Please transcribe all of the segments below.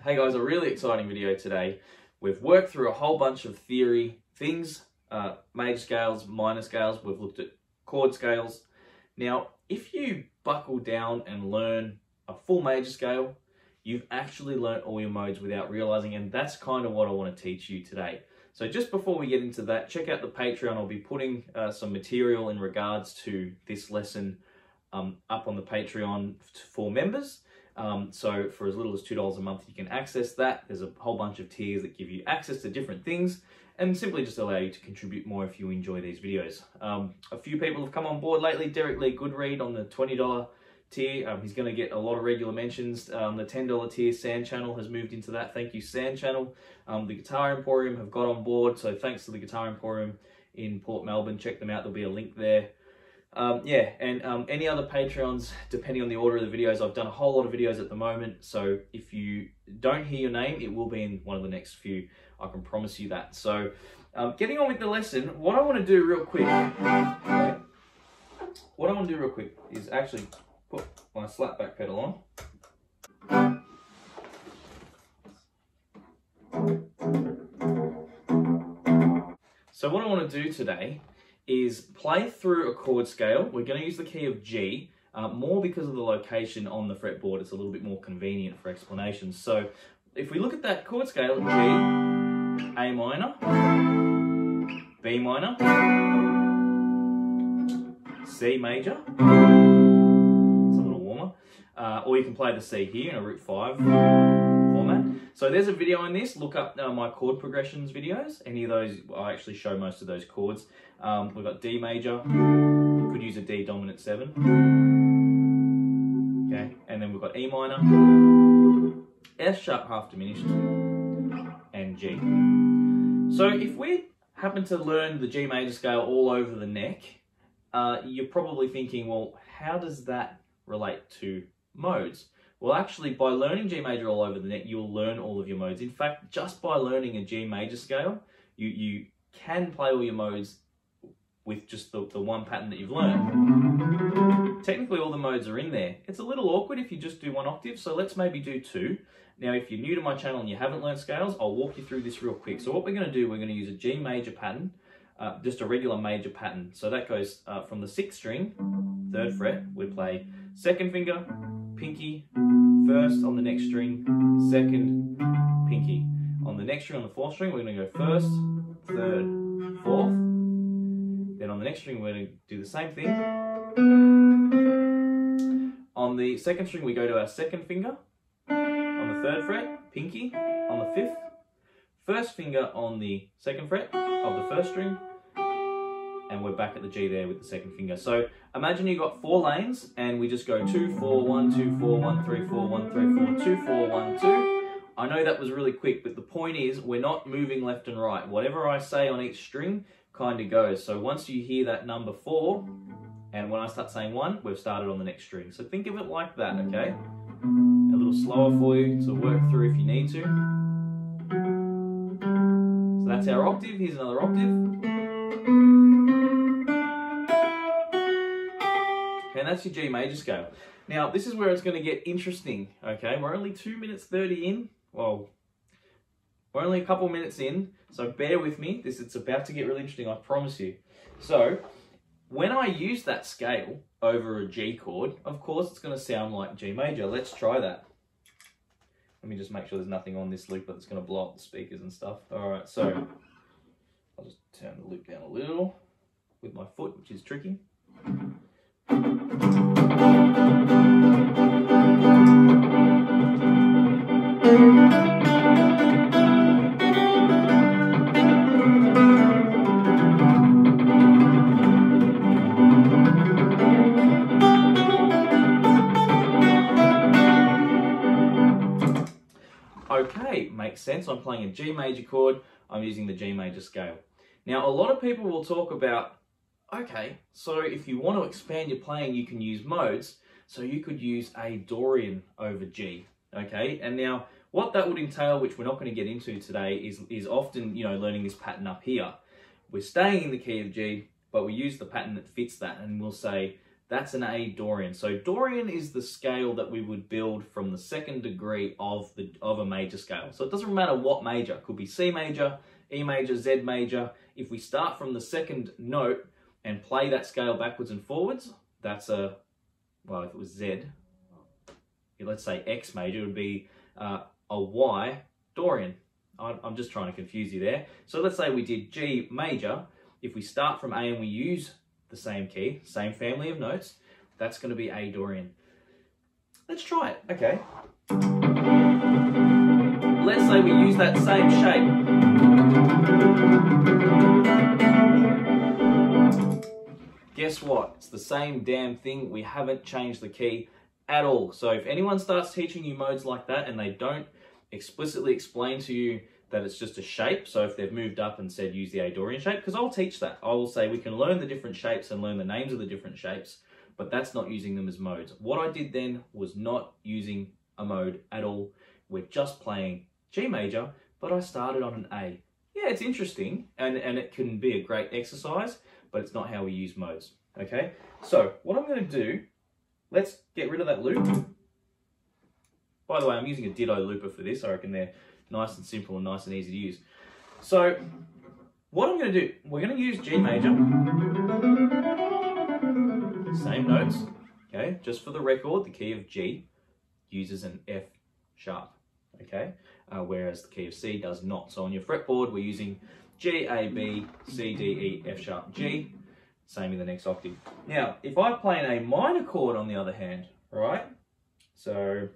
Hey guys, a really exciting video today. We've worked through a whole bunch of theory things, major scales, minor scales. We've looked at chord scales. Now, if you buckle down and learn a full major scale, you've actually learnt all your modes without realizing, and that's kind of what I want to teach you today. So just before we get into that, check out the Patreon. I'll be putting some material in regards to this lesson up on the Patreon for members. So for as little as $2 a month, you can access that. There's a whole bunch of tiers that give you access to different things and simply just allow you to contribute more if you enjoy these videos. A few people have come on board lately. Derek Lee Goodread on the $20 tier. He's going to get a lot of regular mentions. The $10 tier, Sand Channel has moved into that. Thank you, Sand Channel. The Guitar Emporium have got on board. So thanks to the Guitar Emporium in Port Melbourne. Check them out. There'll be a link there. Any other Patreons, depending on the order of the videos. I've done a whole lot of videos at the moment, so if you don't hear your name, it will be in one of the next few. I can promise you that. So, getting on with the lesson, what I want to do real quick, is actually put my slapback pedal on. So what I want to do today is play through a chord scale. We're going to use the key of G, more because of the location on the fretboard. It's a little bit more convenient for explanations. So if we look at that chord scale, G, A minor, B minor, C major, it's a little warmer, or you can play the C here in a root 5 format. So there's a video on this. Look up my chord progressions videos. Any of those, I actually show most of those chords. We've got D major, could use a D dominant 7. Okay, and then we've got E minor, F sharp half diminished, and G. So if we happen to learn the G major scale all over the neck, you're probably thinking, well, how does that relate to modes? Well, actually, by learning G major all over the neck, you'll learn all of your modes. In fact, just by learning a G major scale, you can play all your modes with just the one pattern that you've learned. Technically, all the modes are in there. It's a little awkward if you just do one octave, so let's maybe do 2. Now, if you're new to my channel and you haven't learned scales, I'll walk you through this real quick. So what we're going to do, we're going to use a G major pattern, just a regular major pattern. So that goes from the 6th string, 3rd fret, we play 2nd finger, pinky, 1st on the next string, 2nd, pinky. On the next string, on the 4th string, we're going to go 1st, 3rd, 4th. Then on the next string, we're going to do the same thing. On the 2nd string, we go to our 2nd finger. On the 3rd fret, pinky. On the 5th, 1st finger on the 2nd fret of the 1st string. And we're back at the G there with the 2nd finger. So imagine you've got 4 lanes, and we just go 2, 4, 1, 2, 4, 1, 3, 4, 1, 3, 4, 2, 4, 1, 2. I know that was really quick, but the point is we're not moving left and right. Whatever I say on each string kind of goes. So once you hear that number 4, and when I start saying 1, we've started on the next string. So think of it like that, okay? A little slower for you to work through if you need to. So that's our octave. Here's another octave. Okay, and that's your G major scale. Now, this is where it's going to get interesting, okay? We're only 2 minutes 30 in. Well, we're only a couple minutes in, so bear with me. It's about to get really interesting, I promise you. So, when I use that scale over a G chord, of course it's going to sound like G major. Let's try that. Let me just make sure there's nothing on this loop that's going to blow up the speakers and stuff. Alright, so I'll just turn the loop down a little with my foot, which is tricky. Okay, makes sense. I'm playing a G major chord. I'm using the G major scale. Now, a lot of people will talk about, okay, so if you want to expand your playing, you can use modes. So you could use a Dorian over G, okay? And now, what that would entail, which we're not going to get into today, is often, you know, learning this pattern up here. We're staying in the key of G, but we use the pattern that fits that, and we'll say that's an A Dorian. So Dorian is the scale that we would build from the second degree of a major scale. So it doesn't matter what major. It could be C major, E major, Z major. If we start from the second note and play that scale backwards and forwards, that's a, well, if it was Z, let's say X major, it would be a Y Dorian. I'm just trying to confuse you there. So let's say we did G major. If we start from A and we use the same key, same family of notes, that's going to be A Dorian. Let's try it. Okay. Let's say we use that same shape. Guess what? It's the same damn thing. We haven't changed the key at all. So if anyone starts teaching you modes like that and they don't explicitly explain to you that it's just a shape, so if they've moved up and said use the A Dorian shape, because I'll teach that. I will say we can learn the different shapes and learn the names of the different shapes, but that's not using them as modes. What I did then was not using a mode at all. We're just playing G major, but I started on an A. Yeah, it's interesting, and it can be a great exercise, but it's not how we use modes, okay? So what I'm going to do, let's get rid of that loop. By the way, I'm using a ditto looper for this. I reckon they're nice and simple and nice and easy to use. So what I'm going to do, we're going to use G major. Same notes, okay? Just for the record, the key of G uses an F sharp, okay? Whereas the key of C does not. So on your fretboard, we're using G, A, B, C, D, E, F sharp, G. Same in the next octave. Now, if I play an A minor chord on the other hand, right? So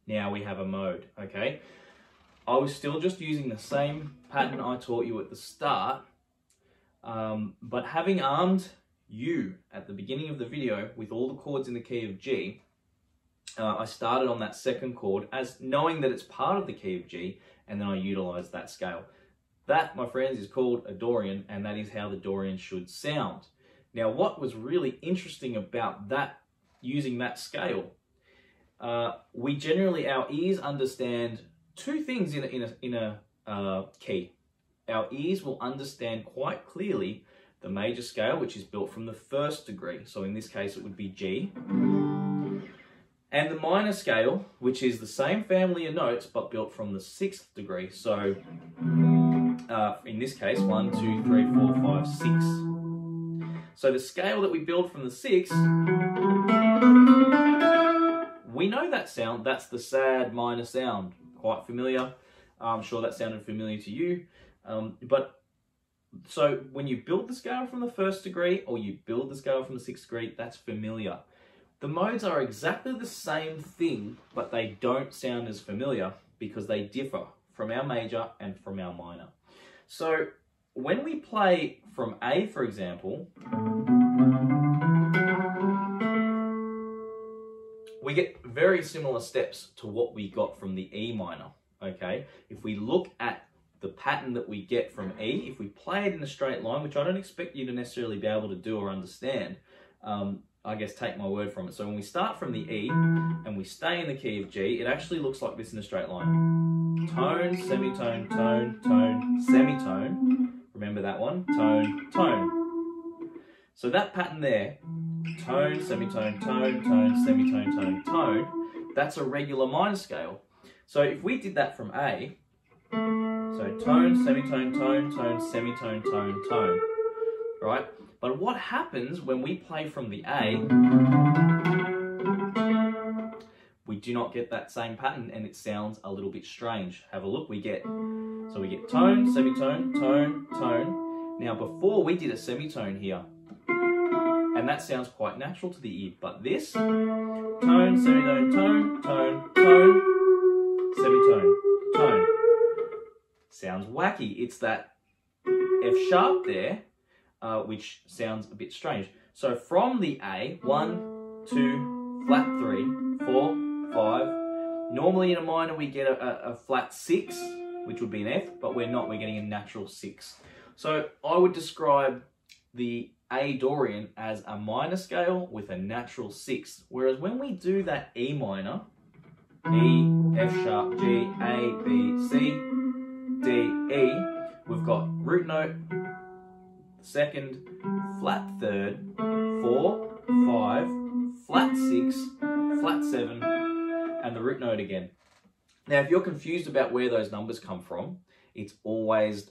now we have a mode, okay? I was still just using the same pattern I taught you at the start, but having armed you at the beginning of the video with all the chords in the key of G, I started on that second chord as knowing that it's part of the key of G, and then I utilized that scale. That, my friends, is called a Dorian, and that is how the Dorian should sound. Now, what was really interesting about that, using that scale, we generally, our ears understand two things in a key. Our ears will understand quite clearly the major scale, which is built from the first degree. So in this case, it would be G. And the minor scale, which is the same family of notes, but built from the sixth degree. So in this case, 1, 2, 3, 4, 5, 6. So the scale that we build from the sixth, we know that sound. That's the sad minor sound. Quite familiar. I'm sure that sounded familiar to you. So when you build the scale from the first degree or you build the scale from the sixth degree, that's familiar. The modes are exactly the same thing, but they don't sound as familiar because they differ from our major and from our minor. So when we play from A, for example, we get very similar steps to what we got from the E minor, okay? If we look at the pattern that we get from E, if we play it in a straight line, which I don't expect you to necessarily be able to do or understand, I guess take my word from it. So when we start from the E and we stay in the key of G, it actually looks like this in a straight line. Tone, semitone, tone, tone, semitone. Remember that one? Tone, tone. So that pattern there, tone, semitone, tone, tone, semitone, tone, tone, that's a regular minor scale. So if we did that from A, so tone, semitone, tone, tone, semitone, tone, tone, right? But what happens when we play from the A, we do not get that same pattern and it sounds a little bit strange. Have a look, we get tone, semitone, tone, tone. Now before we did a semitone here, and that sounds quite natural to the ear, but this, tone, semitone, tone, tone, tone, semitone, tone, sounds wacky. It's that F sharp there, which sounds a bit strange. So from the A, 1, 2, flat 3, 4, 5. Normally in a minor we get a flat 6, which would be an F, but we're not, we're getting a natural 6. So I would describe the A Dorian as a minor scale with a natural 6. Whereas when we do that E minor, E, F sharp, G, A, B, C, D, E, we've got root note, second, flat third, 4, 5, flat 6, flat 7, and the root note again. Now, if you're confused about where those numbers come from, it's always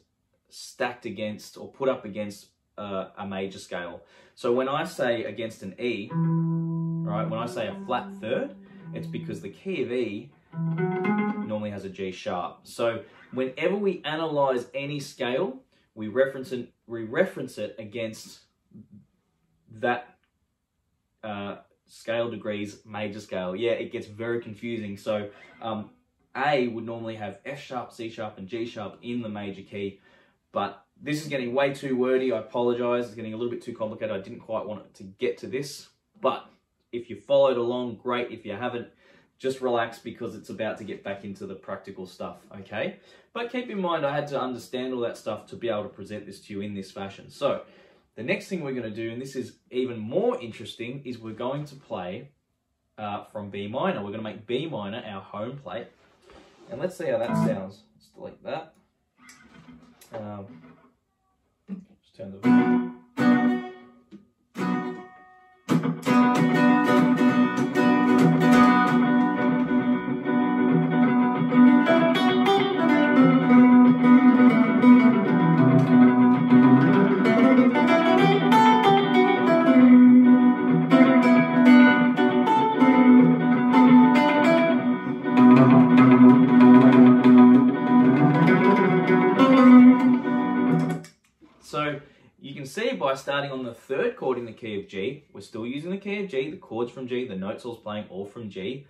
stacked against or put up against a major scale. So when I say against an E, right, when I say a flat third, it's because the key of E normally has a G sharp. So whenever we analyze any scale, we reference it against that scale degrees major scale. Yeah, it gets very confusing. So A would normally have F sharp, C sharp, and G sharp in the major key, but this is getting way too wordy. I apologize. It's getting a little bit too complicated. I didn't quite want it to get to this, but if you followed along, great. If you haven't, just relax because it's about to get back into the practical stuff, okay? But keep in mind, I had to understand all that stuff to be able to present this to you in this fashion. So the next thing we're going to do, and this is even more interesting, is we're going to play from B minor. We're going to make B minor our home plate. And let's see how that sounds. Let's delete that. Just turn the volume. So you can see by starting on the third chord in the key of G, we're still using the key of G, the chords from G, the notes all playing all from G.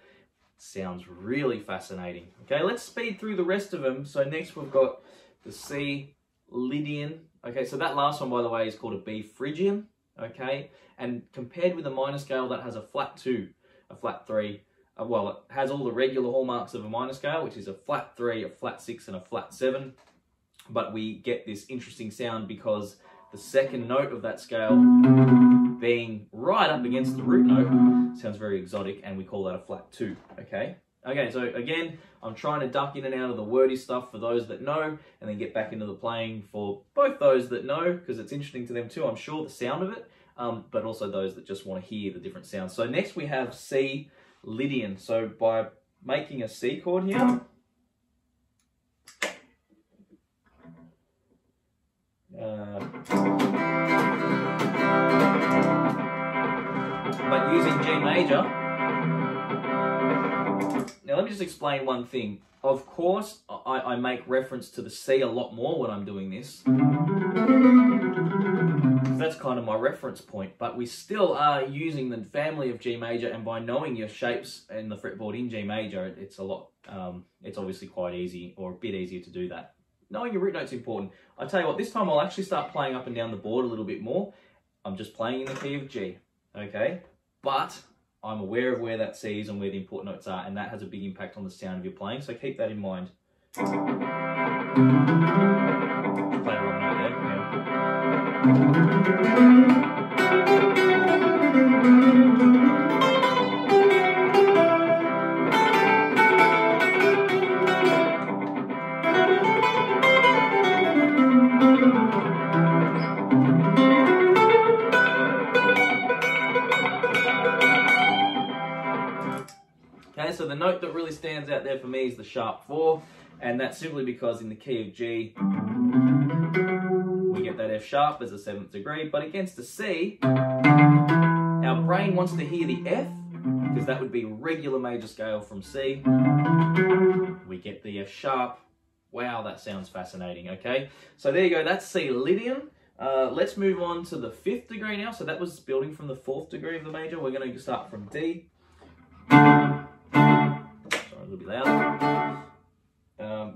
Sounds really fascinating. Okay, let's speed through the rest of them. So next we've got the C Lydian. Okay, so that last one, by the way, is called a B Phrygian. Okay, and compared with a minor scale that has a flat 2, a flat 3, well, it has all the regular hallmarks of a minor scale, which is a flat 3, a flat 6, and a flat 7. But we get this interesting sound because the second note of that scale being right up against the root note sounds very exotic, and we call that a flat 2, okay? Okay, so again, I'm trying to duck in and out of the wordy stuff for those that know, and then get back into the playing for both those that know, because it's interesting to them too, I'm sure, the sound of it, but also those that just want to hear the different sounds. So next we have C Lydian. So by making a C chord here, but using G major. Now let me just explain one thing. Of course, I make reference to the C a lot more when I'm doing this. That's kind of my reference point, but we still are using the family of G major, and by knowing your shapes in the fretboard in G major, it's a lot, it's obviously quite easy, or a bit easier to do that. Knowing your root note's important. I tell you what, this time I'll actually start playing up and down the board a little bit more. I'm just playing in the key of G, okay? But I'm aware of where that C is and where the important notes are, and that has a big impact on the sound of your playing, so keep that in mind. Play a wrong note there, Okay, so the note that really stands out there for me is the sharp 4, and that's simply because in the key of G, we get that F sharp as a 7th degree, but against the C, our brain wants to hear the F, because that would be regular major scale from C. We get the F sharp. Wow, that sounds fascinating, okay? So there you go, that's C Lydian. Let's move on to the 5th degree now. So that was building from the 4th degree of the major. We're going to start from D. Sorry, a little bit louder.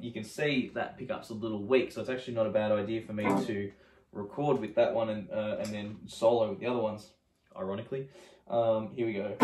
You can see that pickup's a little weak, so it's actually not a bad idea for me to record with that one and then solo with the other ones, ironically. Here we go.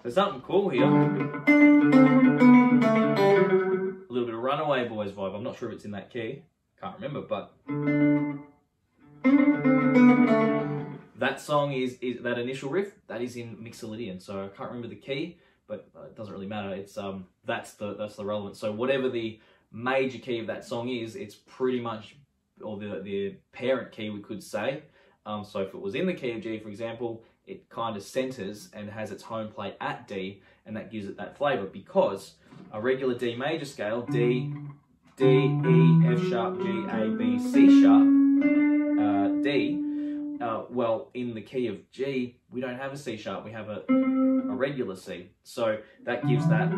There's something cool here. A little bit of Runaway Boys vibe. I'm not sure if it's in that key. Can't remember, but that song is that initial riff, that is in Lydian. So I can't remember the key, but it doesn't really matter. It's that's the relevance. So whatever the major key of that song is, it's pretty much, or the parent key, we could say. So if it was in the key of G, for example, it kind of centers and has its home plate at D, and that gives it that flavor, because a regular D major scale, D, E, F sharp, G, A, B, C sharp, D, well, in the key of G, we don't have a C sharp, we have a regular C. So that gives that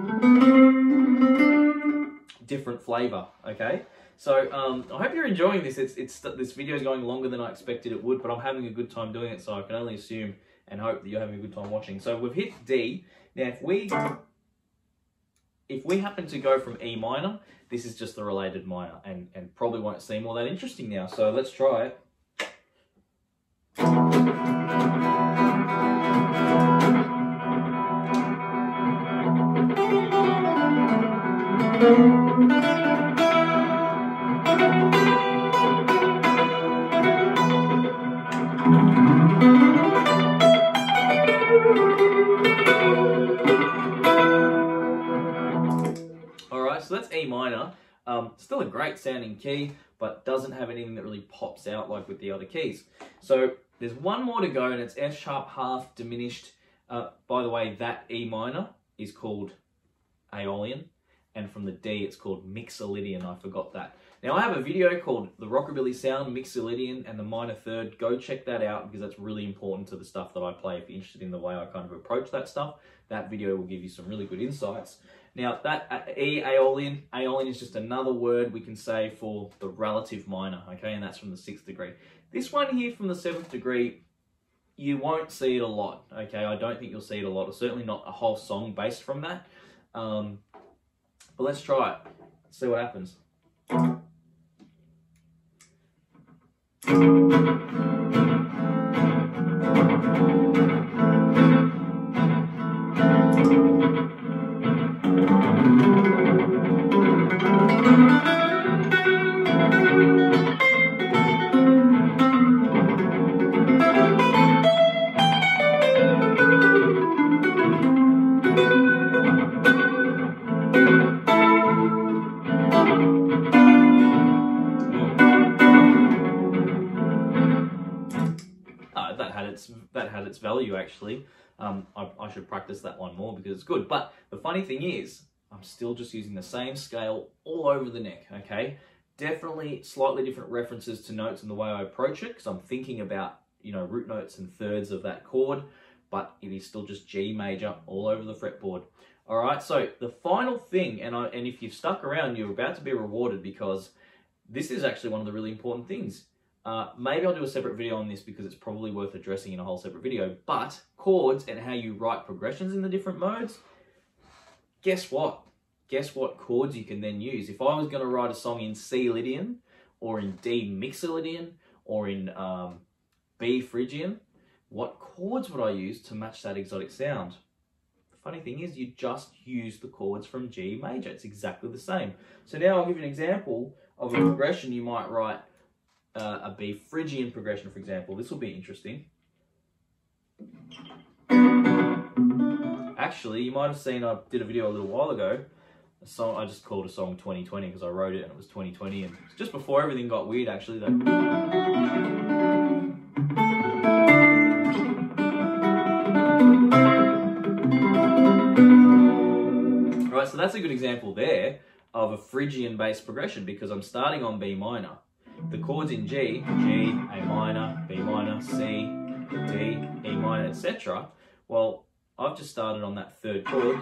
different flavor, okay? So I hope you're enjoying this. This video is going longer than I expected it would, but I'm having a good time doing it, so I can only assume and hope that you're having a good time watching. So we've hit D. Now if we happen to go from E minor, this is just the related minor, and probably won't seem all that interesting now. So let's try it. Alright, so that's E minor. Still a great sounding key, but doesn't have anything that really pops out like with the other keys. So there's one more to go, and it's F sharp half diminished. By the way, that E minor is called Aeolian, and from the D it's called Lydian. I forgot that. Now I have a video called The Rockabilly Sound, Lydian, and the minor third. Go check that out, because that's really important to the stuff that I play. If you're interested in the way I kind of approach that stuff, that video will give you some really good insights. Now that E, Aeolian is just another word we can say for the relative minor, okay, and that's from the 6th degree. This one here from the 7th degree, you won't see it a lot, okay? I don't think you'll see it a lot, or certainly not a whole song based from that. But let's try it. Let's see what happens. That had its value, actually. I should practice that one more because it's good. But the funny thing is, I'm still just using the same scale all over the neck, okay? Definitely slightly different references to notes in the way I approach it, because I'm thinking about, you know, root notes and thirds of that chord, but it is still just G major all over the fretboard. All right, so the final thing, and if you've stuck around, you're about to be rewarded, because this is actually one of the really important things. Maybe I'll do a separate video on this, because it's probably worth addressing in a whole separate video, but chords and how you write progressions in the different modes, guess what? Guess what chords you can then use. If I was going to write a song in C Lydian, or in D Lydian, or in B Phrygian, what chords would I use to match that exotic sound? The funny thing is, you just use the chords from G major. It's exactly the same. So now I'll give you an example of a progression you might write. A B Phrygian progression, for example. This will be interesting. Actually, you might have seen I did a video a little while ago. A song I just called a song 2020 because I wrote it and it was 2020, and it's just before everything got weird, actually. That. Right, so that's a good example there of a Phrygian-based progression, because I'm starting on B minor. the chords in G, G, A minor, B minor, C, D, E minor, etc. Well, I've just started on that third chord,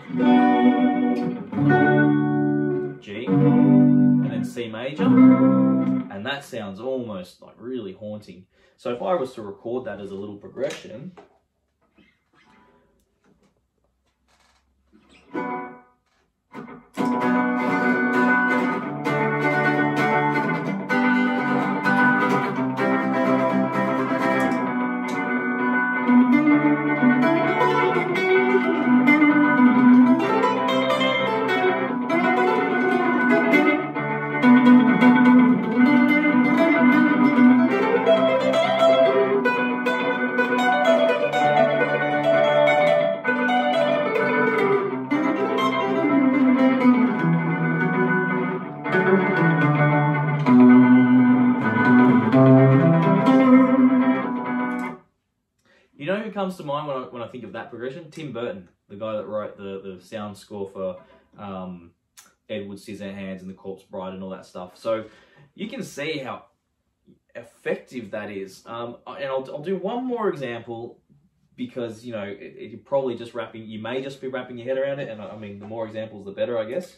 G, and then C major, and that sounds almost like really haunting. So if I was to record that as a little progression, you know who comes to mind when I think of that progression? Tim Burton, the guy that wrote the sound score for Edward Scissorhands and The Corpse Bride and all that stuff. So you can see how effective that is. And I'll do one more example because, you know, you're probably just you may just be wrapping your head around it. And I mean, the more examples, the better, I guess.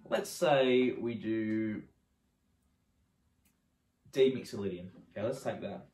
Let's say we do D mixer Lydian. Okay, let's take that.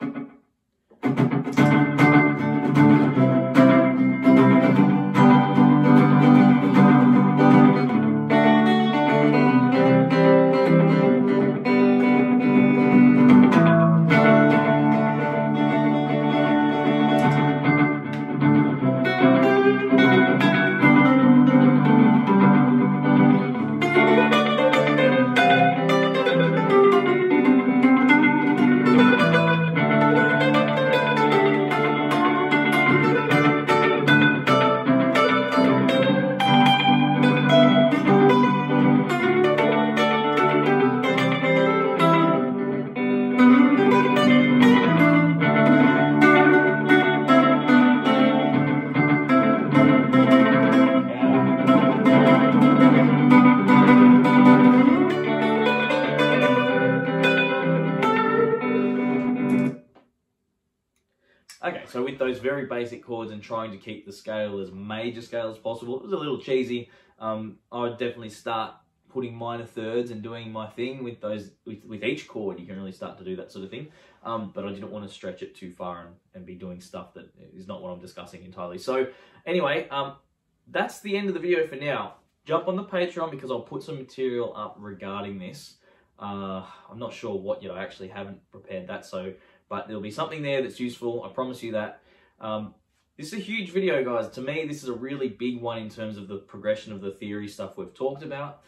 Okay, so with those very basic chords and trying to keep the scale as major scale as possible, it was a little cheesy. I would definitely start putting minor thirds and doing my thing with those. With each chord, you can really start to do that sort of thing. But I didn't want to stretch it too far and be doing stuff that is not what I'm discussing entirely. So anyway, that's the end of the video for now. Jump on the Patreon because I'll put some material up regarding this. I'm not sure what yet. I actually haven't prepared that, but there'll be something there that's useful. I promise you that. This is a huge video, guys. To me, this is a really big one in terms of the progression of the theory stuff we've talked about.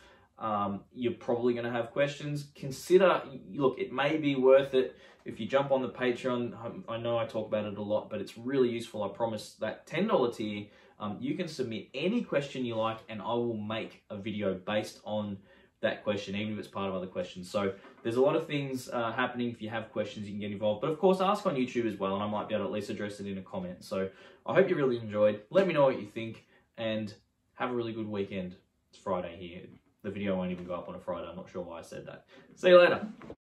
You're probably going to have questions. Consider, look, it may be worth it if you jump on the Patreon. I know I talk about it a lot, but it's really useful. I promise that $10 tier, you can submit any question you like, and I will make a video based on that question, even if it's part of other questions. So there's a lot of things happening. If you have questions, you can get involved. But of course, ask on YouTube as well, and I might be able to at least address it in a comment. So I hope you really enjoyed. Let me know what you think, and have a really good weekend. It's Friday here. The video won't even go up on a Friday. I'm not sure why I said that. See you later.